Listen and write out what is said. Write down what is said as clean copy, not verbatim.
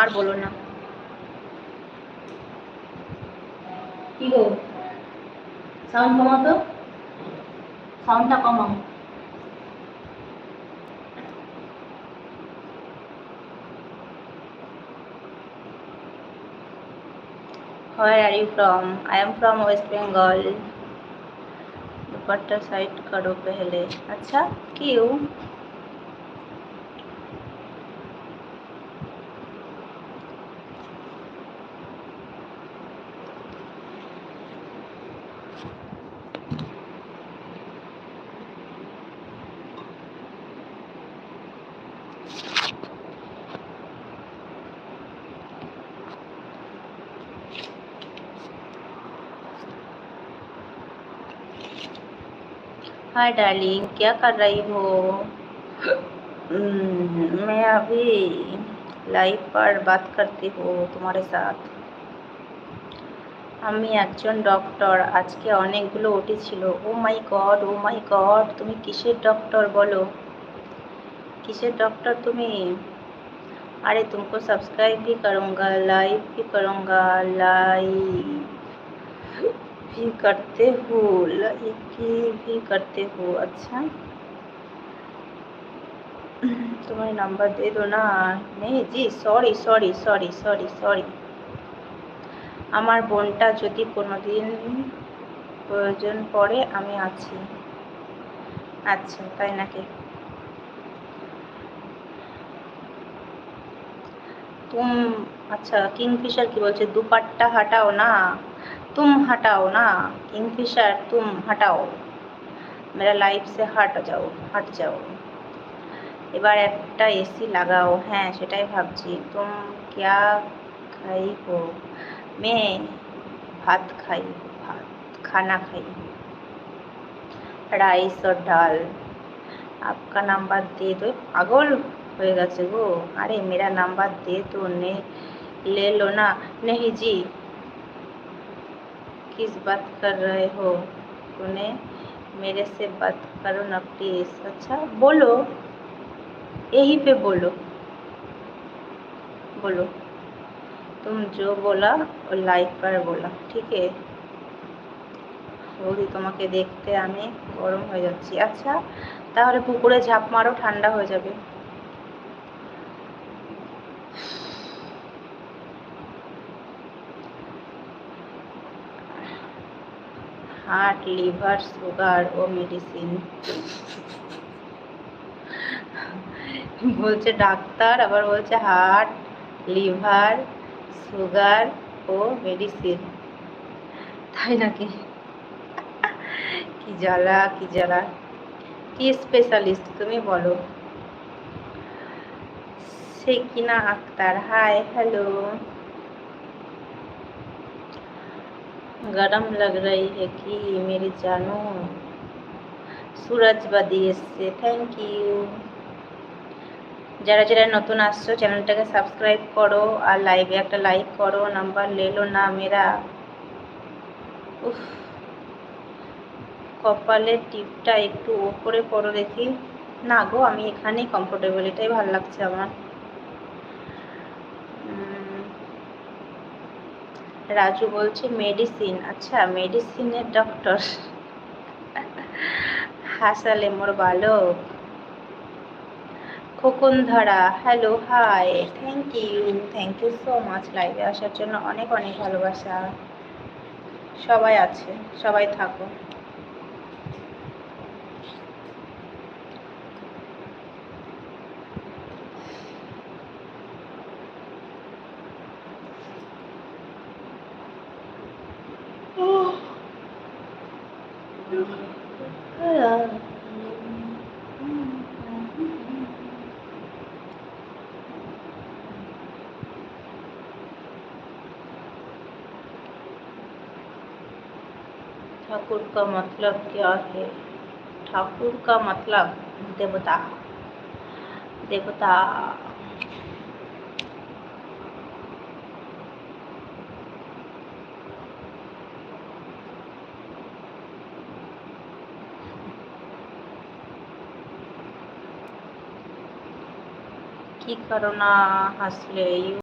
আর বলো না। কি গো, সাউন্ড কমাও তো, সাউন্ডটা কমাও। Where are you from? I am from West Bengal. Dupatta side करो पहले। अच्छा क्यों? हाय डार्लिंग, क्या कर रही हो? मैं अभी लाइव पर बात करती हूँ तुम्हारे साथ। আমি একজন ডক্টর, আজকে অনেকগুলো ওটি ছিল। ও মাই গড, ও মাই গড, তুমি কিসের ডক্টর বলো? किसर डॉक्टर तुम्हें? अरे तुमको सब्सक्राइब भी करूँगा, लाइव भी करूँगा, लाइव भी करते हो, लाइव भी करते हो। अच्छा तुम्हारे नंबर दे दो ना। नहीं जी, sorry sorry sorry sorry sorry. আমার বোনটা যদি কোনোদিন প্রয়োজন পড়ে আমি আছি। আচ্ছা তাই নাকি? तुम अच्छा किंगफिशर की बोलছে दुपट्टा हटाओ ना, तुम हटाओ ना। किंगफिशर तुम हटाओ, मेरा लाइफ से हट जाओ, हट जाओ। এবার একটা এসি লাগাও। হ্যাঁ সেটাই ভাবছি। तुम क्या खाई हो? मैं भात खाई हूँ, भात खाना खाई हूँ, রাইস और ডাল। आपका नंबर दे दो। पागल হয়ে গেছে গো। আরে मेरा नंबर दे दो, ने ले लो ना। नहीं जी, किस बात कर रहे हो? तूने मेरे से बात करो ना प्लीज। अच्छा बोलो, यहीं पे बोलो, बोलो तुम जो बोला वो लाइव पर बोला, ठीक है? বৌদি তোমাকে দেখতে আমি গরম হয়ে যাচ্ছি। আচ্ছা তাহলে পুকুরে ঝাঁপ মারো, ঠান্ডা হয়ে যাবে। হার্ট, লিভার, সুগার ও মেডিসিন বলছে ডাক্তার, আবার বলছে হার্ট, লিভার, সুগার ও মেডিসিন। তাই নাকি? কি জ্বালা, কি জ্বালা। কি স্পেশালিস্ট তুমি বলো? সেকিনা আক্তার, হাই হ্যালো। गरम लग रही है कि मेरी जानू? সুরজবাদী এসছে, থ্যাংক ইউ। যারা যারা নতুন আসছো চ্যানেলটাকে সাবস্ক্রাইব করো আর লাইভে একটা লাইক করো। নাম্বার লেলো না মেরা। উফ, কপালের টিপটা একটু ওপরে করো দেখি। না গো, আমি এখানেই কমফোর্টেবল, এটাই ভালো লাগছে আমার। রাজু বলছে মেডিসিন। আচ্ছা মেডিসিনের ডক্টর। হাসালে মোর বালক। খোকন ধারা, hello hi, thank you so much লাইভে আসার জন্য। অনেক অনেক ভালোবাসা। সবাই আছে, সবাই থাকো। ठाकुर का मतलब क्या है? ठाकुर का मतलब देवता, देवता। কি করো না হাসলে?